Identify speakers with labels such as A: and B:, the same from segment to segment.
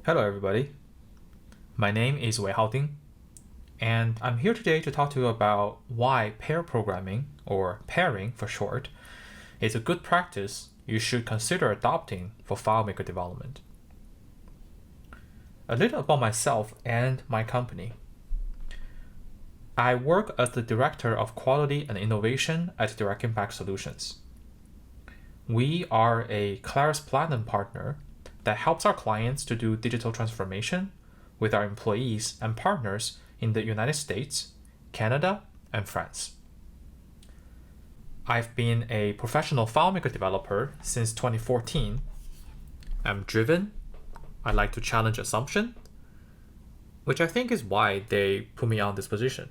A: Hello everybody, my name is Wei Haoding, and I'm here today to talk to you about why pair programming, or pairing for short, is a good practice you should consider adopting for FileMaker development. A little about myself and my company. I work as the Director of Quality and Innovation at Direct Impact Solutions. We are a Claris Platinum partner that helps our clients to do digital transformation with our employees and partners in the United States, Canada, and France. I've been a professional FileMaker developer since 2014. I'm driven. I like to challenge assumption, which I think is why they put me on this position.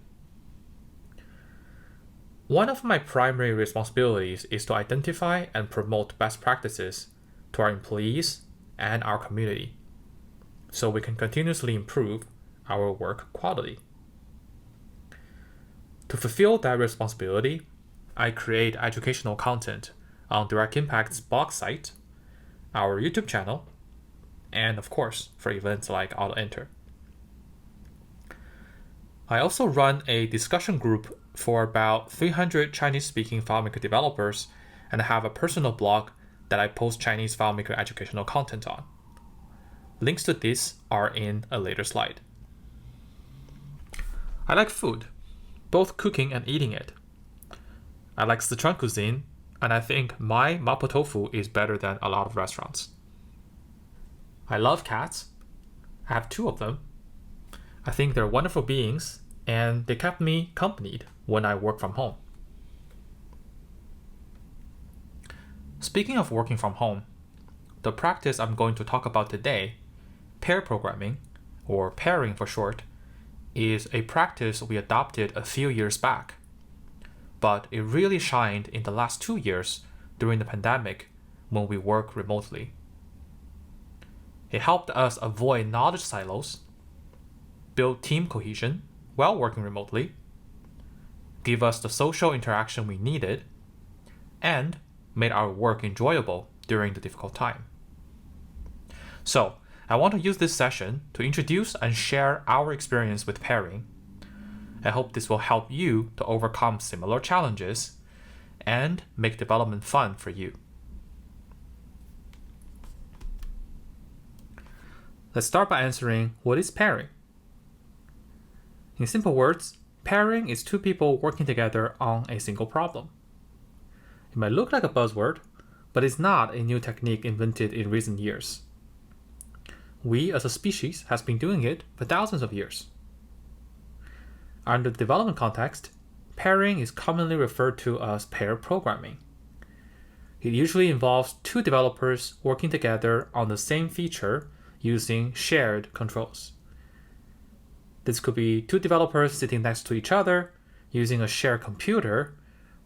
A: One of my primary responsibilities is to identify and promote best practices to our employees and our community, so we can continuously improve our work quality. To fulfill that responsibility, I create educational content on Direct Impact's blog site, our YouTube channel, and of course, for events like AutoEnter. I also run a discussion group for about 300 Chinese-speaking FileMaker developers and have a personal blog that I post Chinese FileMaker educational content on. Links to this are in a later slide. I like food, both cooking and eating it. I like Sichuan cuisine, and I think my mapo tofu is better than a lot of restaurants. I love cats. I have 2 of them. I think they're wonderful beings, and they kept me companied when I work from home. Speaking of working from home, the practice I'm going to talk about today, pair programming, or pairing for short, is a practice we adopted a few years back, but it really shined in the last 2 years during the pandemic when we work remotely. It helped us avoid knowledge silos, build team cohesion while working remotely, give us the social interaction we needed, and made our work enjoyable during the difficult time. So, I want to use this session to introduce and share our experience with pairing. I hope this will help you to overcome similar challenges and make development fun for you. Let's start by answering, what is pairing? In simple words, pairing is 2 people working together on a single problem. It might look like a buzzword, but it's not a new technique invented in recent years. We as a species has been doing it for thousands of years. Under the development context, pairing is commonly referred to as pair programming. It usually involves 2 developers working together on the same feature using shared controls. This could be 2 developers sitting next to each other using a shared computer,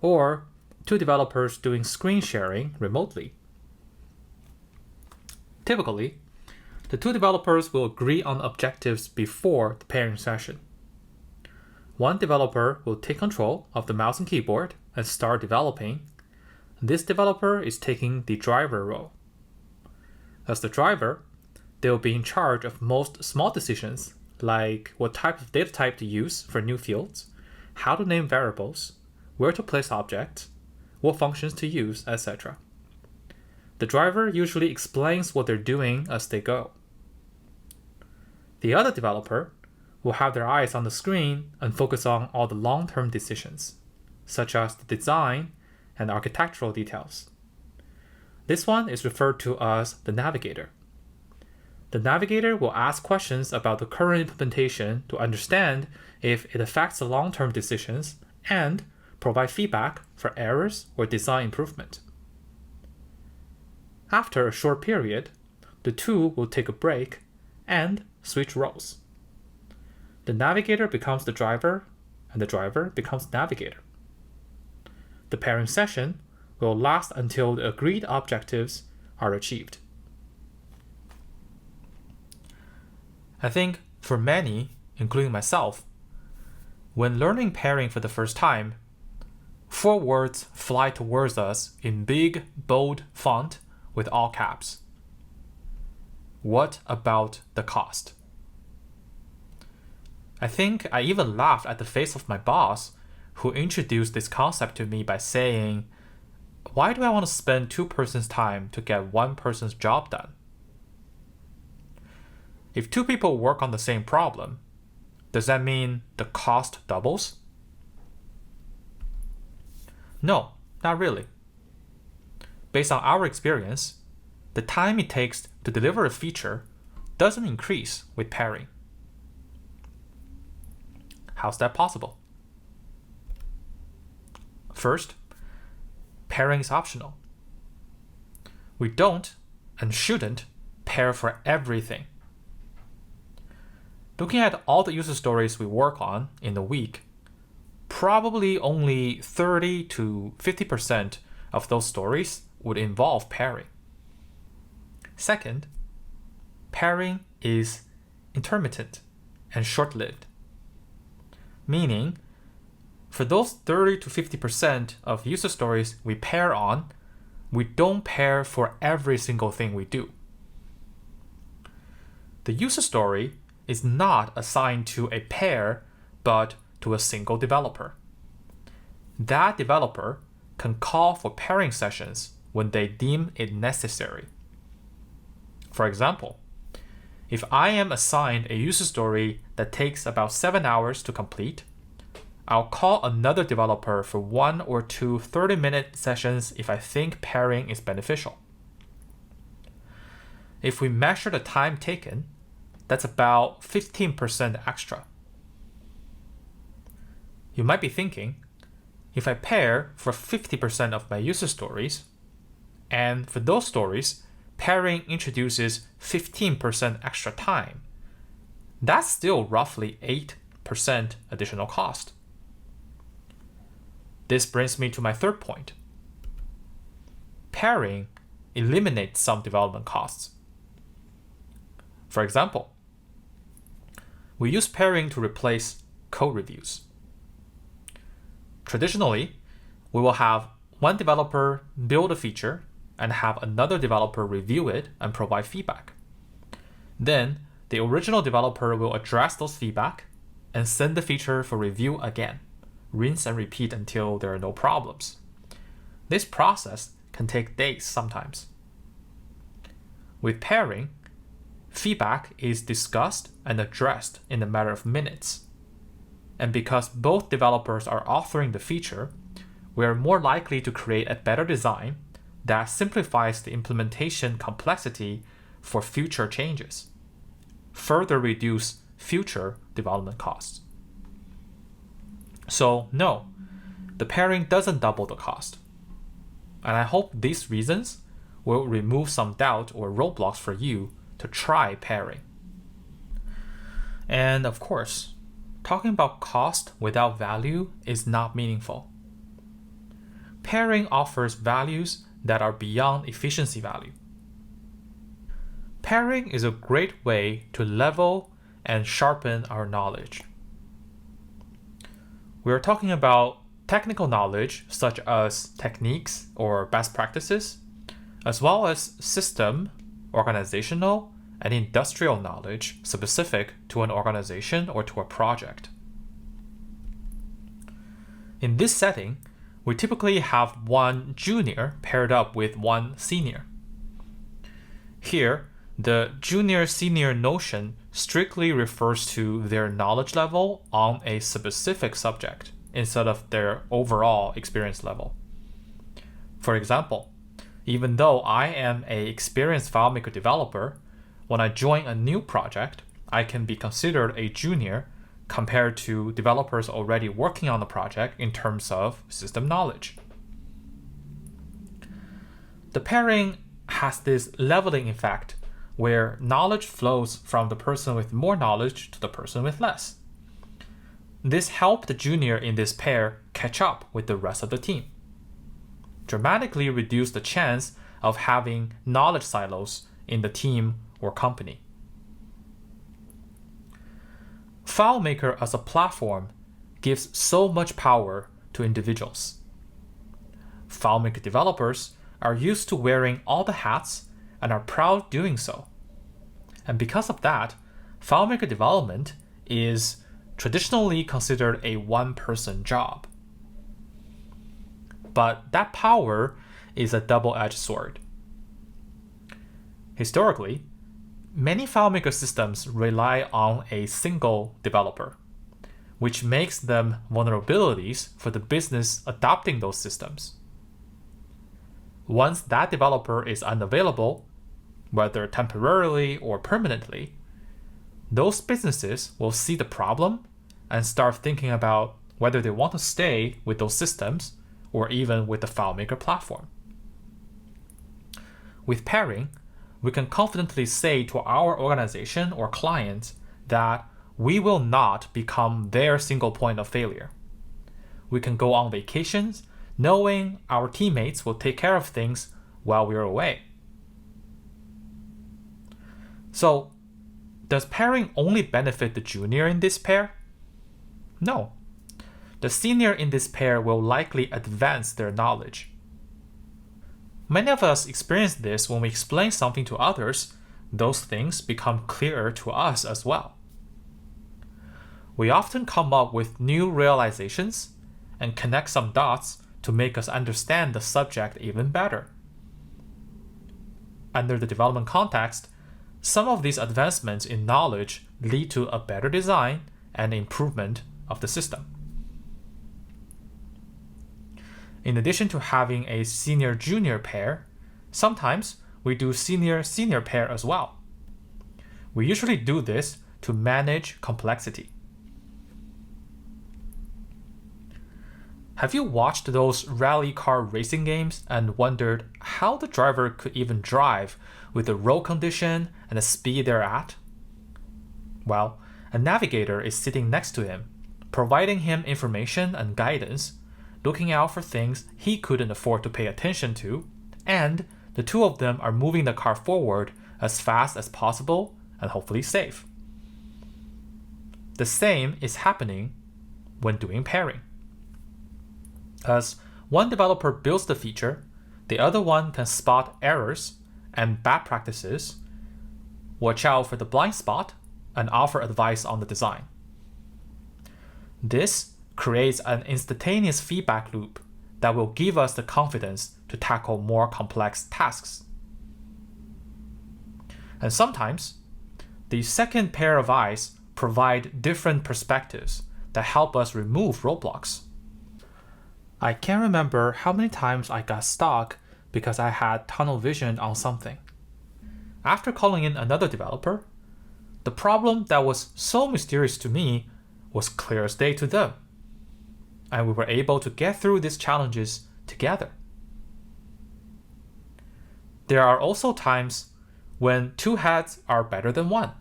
A: or 2 developers doing screen sharing remotely. Typically, the 2 developers will agree on objectives before the pairing session. One developer will take control of the mouse and keyboard and start developing. This developer is taking the driver role. As the driver, they will be in charge of most small decisions, like what type of data type to use for new fields, how to name variables, where to place objects, what functions to use, etc. The driver usually explains what they're doing as they go. The other developer will have their eyes on the screen and focus on all the long-term decisions, such as the design and architectural details. This one is referred to as the navigator. The navigator will ask questions about the current implementation to understand if it affects the long-term decisions and provide feedback for errors or design improvement. After a short period, the 2 will take a break and switch roles. The navigator becomes the driver, and the driver becomes the navigator. The pairing session will last until the agreed objectives are achieved. I think for many, including myself, when learning pairing for the first time, 4 words fly towards us in big, bold font with all caps. What about the cost? I think I even laughed at the face of my boss, who introduced this concept to me by saying, "Why do I want to spend 2 persons' time to get 1 person's job done?" If 2 people work on the same problem, does that mean the cost doubles? No, not really. Based on our experience, the time it takes to deliver a feature doesn't increase with pairing. How's that possible? First, pairing is optional. We don't and shouldn't pair for everything. Looking at all the user stories we work on in a week, probably only 30 to 50% of those stories would involve pairing. Second, pairing is intermittent and short-lived. Meaning, for those 30 to 50% of user stories we pair on, we don't pair for every single thing we do. The user story is not assigned to a pair, but to a single developer. That developer can call for pairing sessions when they deem it necessary. For example, if I am assigned a user story that takes about 7 hours to complete, I'll call another developer for 1 or 2 30-minute sessions if I think pairing is beneficial. If we measure the time taken, that's about 15% extra. You might be thinking, if I pair for 50% of my user stories, and for those stories, pairing introduces 15% extra time, that's still roughly 8% additional cost. This brings me to my third point. Pairing eliminates some development costs. For example, we use pairing to replace code reviews. Traditionally, we will have one developer build a feature and have another developer review it and provide feedback. Then, the original developer will address those feedback and send the feature for review again. Rinse and repeat until there are no problems. This process can take days sometimes. With pairing, feedback is discussed and addressed in a matter of minutes. And because both developers are authoring the feature, we are more likely to create a better design that simplifies the implementation complexity for future changes, further reduce future development costs. So no, the pairing doesn't double the cost. And I hope these reasons will remove some doubt or roadblocks for you to try pairing. And of course, talking about cost without value is not meaningful. Pairing offers values that are beyond efficiency value. Pairing is a great way to level and sharpen our knowledge. We are talking about technical knowledge such as techniques or best practices, as well as system, organizational, and industrial knowledge specific to an organization or to a project. In this setting, we typically have one junior paired up with one senior. Here, the junior-senior notion strictly refers to their knowledge level on a specific subject instead of their overall experience level. For example, even though I am an experienced FileMaker developer, when I join a new project, I can be considered a junior compared to developers already working on the project in terms of system knowledge. The pairing has this leveling effect where knowledge flows from the person with more knowledge to the person with less. This helped the junior in this pair catch up with the rest of the team, dramatically reduce the chance of having knowledge silos in the team or company. FileMaker as a platform gives so much power to individuals. FileMaker developers are used to wearing all the hats and are proud doing so. And because of that, FileMaker development is traditionally considered a one-person job. But that power is a double-edged sword. Historically, many FileMaker systems rely on a single developer, which makes them vulnerabilities for the business adopting those systems. Once that developer is unavailable, whether temporarily or permanently, those businesses will see the problem and start thinking about whether they want to stay with those systems or even with the FileMaker platform. With pairing, we can confidently say to our organization or clients that we will not become their single point of failure. We can go on vacations knowing our teammates will take care of things while we're away. So, does pairing only benefit the junior in this pair? No. The senior in this pair will likely advance their knowledge. Many of us experience this when we explain something to others. Those things become clearer to us as well. We often come up with new realizations and connect some dots to make us understand the subject even better. Under the development context, some of these advancements in knowledge lead to a better design and improvement of the system. In addition to having a senior-junior pair, sometimes we do senior-senior pair as well. We usually do this to manage complexity. Have you watched those rally car racing games and wondered how the driver could even drive with the road condition and the speed they're at? Well, a navigator is sitting next to him, providing him information and guidance, looking out for things he couldn't afford to pay attention to, and the two of them are moving the car forward as fast as possible and hopefully safe. The same is happening when doing pairing. As one developer builds the feature, the other one can spot errors and bad practices, watch out for the blind spot, and offer advice on the design. This creates an instantaneous feedback loop that will give us the confidence to tackle more complex tasks. And sometimes, the second pair of eyes provide different perspectives that help us remove roadblocks. I can't remember how many times I got stuck because I had tunnel vision on something. After calling in another developer, the problem that was so mysterious to me was clear as day to them, and we were able to get through these challenges together. There are also times when two heads are better than one.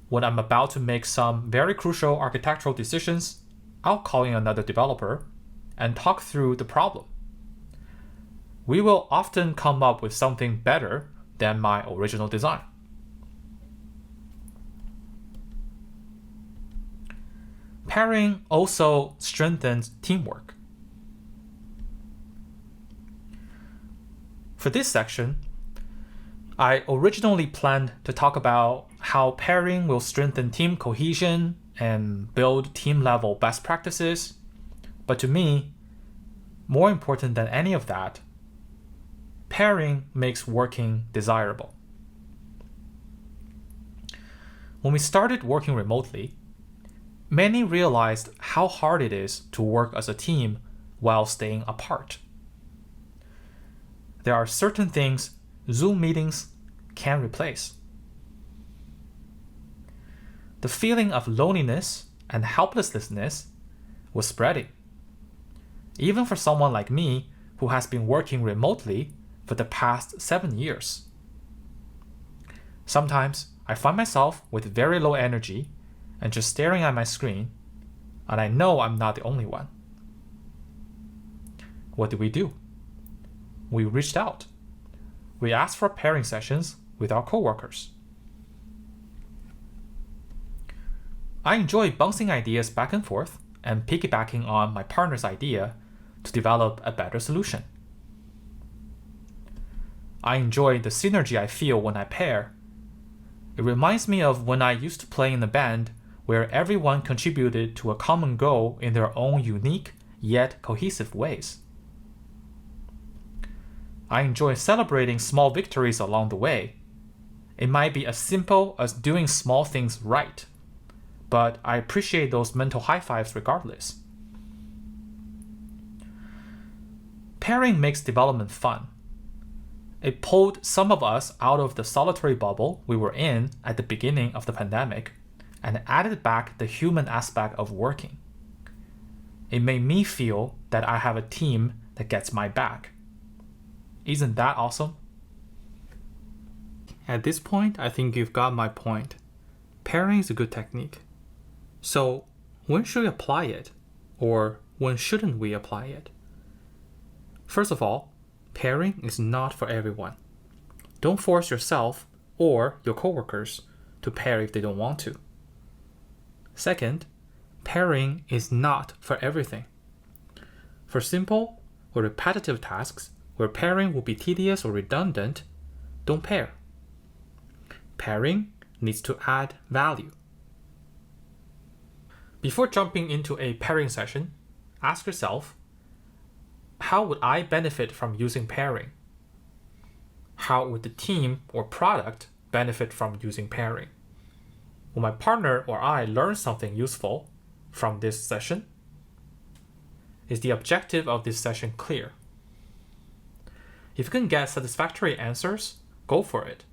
A: When I'm about to make some very crucial architectural decisions, I'll call in another developer and talk through the problem. We will often come up with something better than my original design. Pairing also strengthens teamwork. For this section, I originally planned to talk about how pairing will strengthen team cohesion and build team-level best practices, but to me, more important than any of that, pairing makes working desirable. When we started working remotely, many realized how hard it is to work as a team while staying apart. There are certain things Zoom meetings can't replace. The feeling of loneliness and helplessness was spreading, even for someone like me who has been working remotely for the past 7 years. Sometimes I find myself with very low energy and just staring at my screen, and I know I'm not the only one. What did we do? We reached out. We asked for pairing sessions with our coworkers. I enjoy bouncing ideas back and forth and piggybacking on my partner's idea to develop a better solution. I enjoy the synergy I feel when I pair It reminds me of when I used to play in a band where everyone contributed to a common goal in their own unique yet cohesive ways. I enjoy celebrating small victories along the way. It might be as simple as doing small things right, but I appreciate those mental high fives regardless. Pairing makes development fun. It pulled some of us out of the solitary bubble we were in at the beginning of the pandemic and added back the human aspect of working. It made me feel that I have a team that gets my back. Isn't that awesome? At this point, I think you've got my point. Pairing is a good technique. So, when should we apply it? Or when shouldn't we apply it? First of all, pairing is not for everyone. Don't force yourself or your coworkers to pair if they don't want to. Second, pairing is not for everything. For simple or repetitive tasks where pairing will be tedious or redundant, don't pair. Pairing needs to add value. Before jumping into a pairing session, ask yourself, how would I benefit from using pairing? How would the team or product benefit from using pairing? Will my partner or I learn something useful from this session? Is the objective of this session clear? If you can get satisfactory answers, go for it.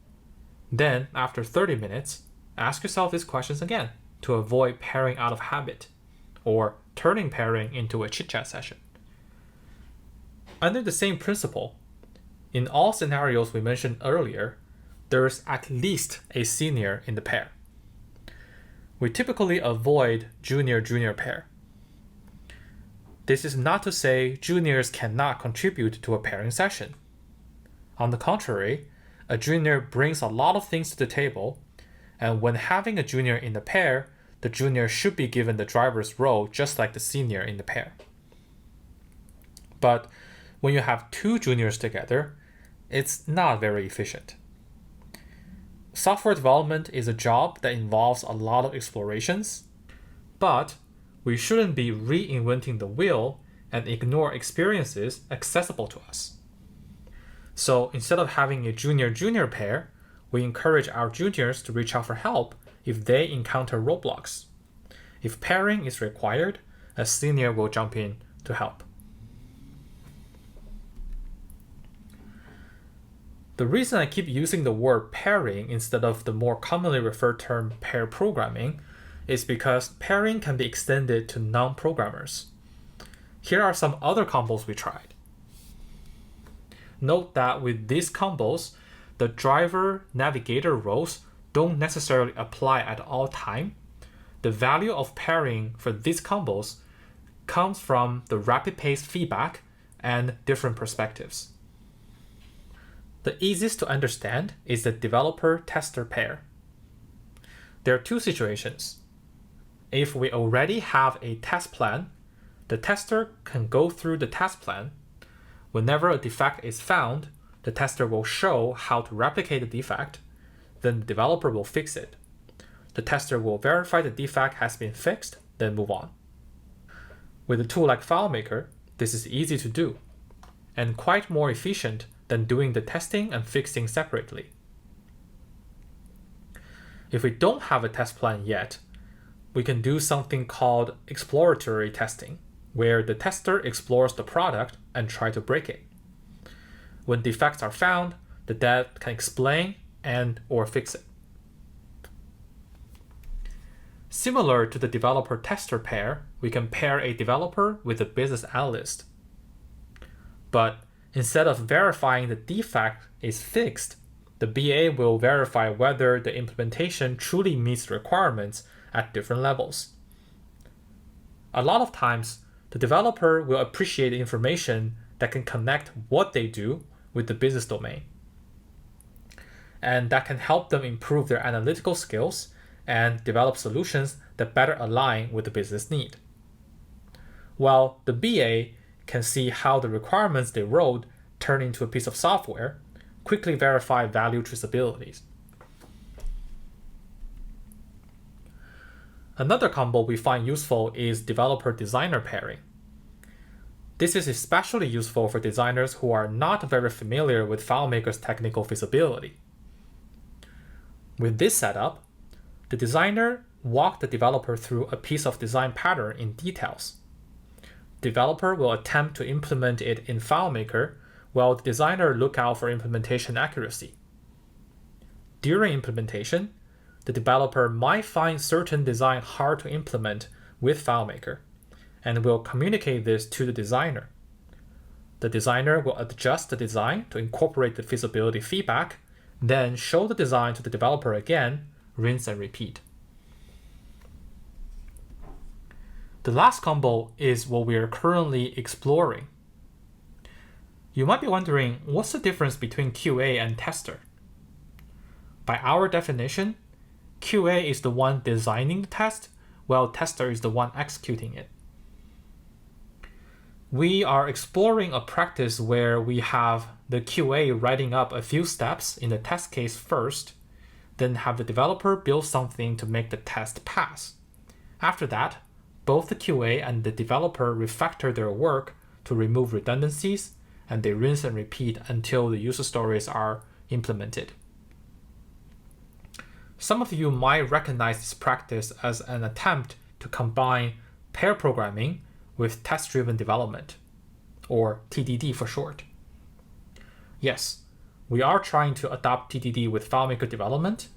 A: Then, after 30 minutes, ask yourself these questions again to avoid pairing out of habit or turning pairing into a chit-chat session. Under the same principle, in all scenarios we mentioned earlier, there's at least a senior in the pair. We typically avoid junior-junior pair. This is not to say juniors cannot contribute to a pairing session. On the contrary, a junior brings a lot of things to the table, and when having a junior in the pair, the junior should be given the driver's role just like the senior in the pair. But when you have two juniors together, it's not very efficient. Software development is a job that involves a lot of explorations, but we shouldn't be reinventing the wheel and ignore experiences accessible to us. So instead of having a junior-junior pair, we encourage our juniors to reach out for help if they encounter roadblocks. If pairing is required, a senior will jump in to help. The reason I keep using the word pairing instead of the more commonly referred term pair programming is because pairing can be extended to non-programmers. Here are some other combos we tried. Note that with these combos, the driver-navigator roles don't necessarily apply at all time. The value of pairing for these combos comes from the rapid-paced feedback and different perspectives. The easiest to understand is the developer-tester pair. There are two situations. If we already have a test plan, the tester can go through the test plan. Whenever a defect is found, the tester will show how to replicate the defect, then the developer will fix it. The tester will verify the defect has been fixed, then move on. With a tool like FileMaker, this is easy to do, and quite more efficient than doing the testing and fixing separately. If we don't have a test plan yet, we can do something called exploratory testing, where the tester explores the product and try to break it. When defects are found, the dev can explain and or fix it. Similar to the developer-tester pair, we can pair a developer with a business analyst. But instead of verifying the defect is fixed, the BA will verify whether the implementation truly meets the requirements at different levels. A lot of times, the developer will appreciate information that can connect what they do with the business domain. And that can help them improve their analytical skills and develop solutions that better align with the business need. While the BA can see how the requirements they wrote turn into a piece of software, quickly verify value traceabilities. Another combo we find useful is developer-designer pairing. This is especially useful for designers who are not very familiar with FileMaker's technical feasibility. With this setup, the designer walks the developer through a piece of design pattern in details. The developer will attempt to implement it in FileMaker, while the designer looks out for implementation accuracy. During implementation, the developer might find certain design hard to implement with FileMaker, and will communicate this to the designer. The designer will adjust the design to incorporate the feasibility feedback, then show the design to the developer again, rinse and repeat. The last combo is what we are currently exploring. You might be wondering, what's the difference between QA and tester? By our definition, QA is the one designing the test, while tester is the one executing it. We are exploring a practice where we have the QA writing up a few steps in the test case first, then have the developer build something to make the test pass. After that, both the QA and the developer refactor their work to remove redundancies, and they rinse and repeat until the user stories are implemented. Some of you might recognize this practice as an attempt to combine pair programming with test-driven development, or TDD for short. Yes, we are trying to adopt TDD with FileMaker development.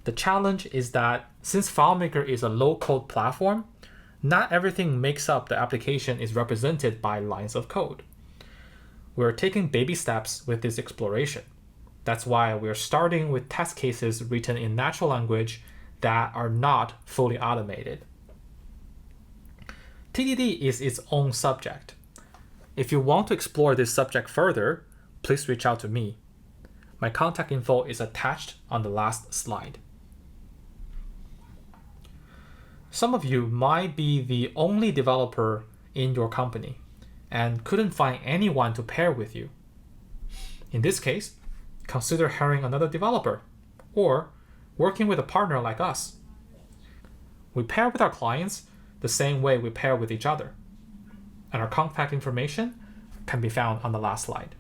A: The challenge is that since FileMaker is a low-code platform, not everything makes up the application is represented by lines of code. We're taking baby steps with this exploration. That's why we're starting with test cases written in natural language that are not fully automated. TDD is its own subject. If you want to explore this subject further, please reach out to me. My contact info is attached on the last slide. Some of you might be the only developer in your company and couldn't find anyone to pair with you. In this case, consider hiring another developer or working with a partner like us. We pair with our clients the same way we pair with each other, and our contact information can be found on the last slide.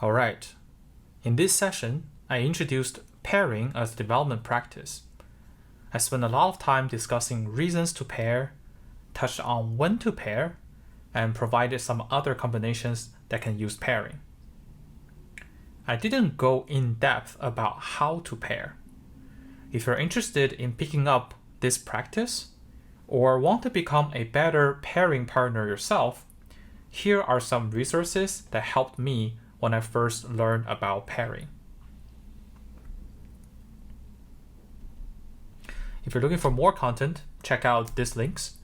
A: All right, in this session, I introduced pairing as a development practice. I spent a lot of time discussing reasons to pair, touched on when to pair, and provided some other combinations that can use pairing. I didn't go in depth about how to pair. If you're interested in picking up this practice, or want to become a better pairing partner yourself, here are some resources that helped me when I first learned about pairing. If you're looking for more content, check out these links.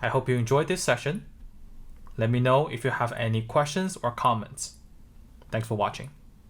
A: I hope you enjoyed this session. Let me know if you have any questions or comments. Thanks for watching.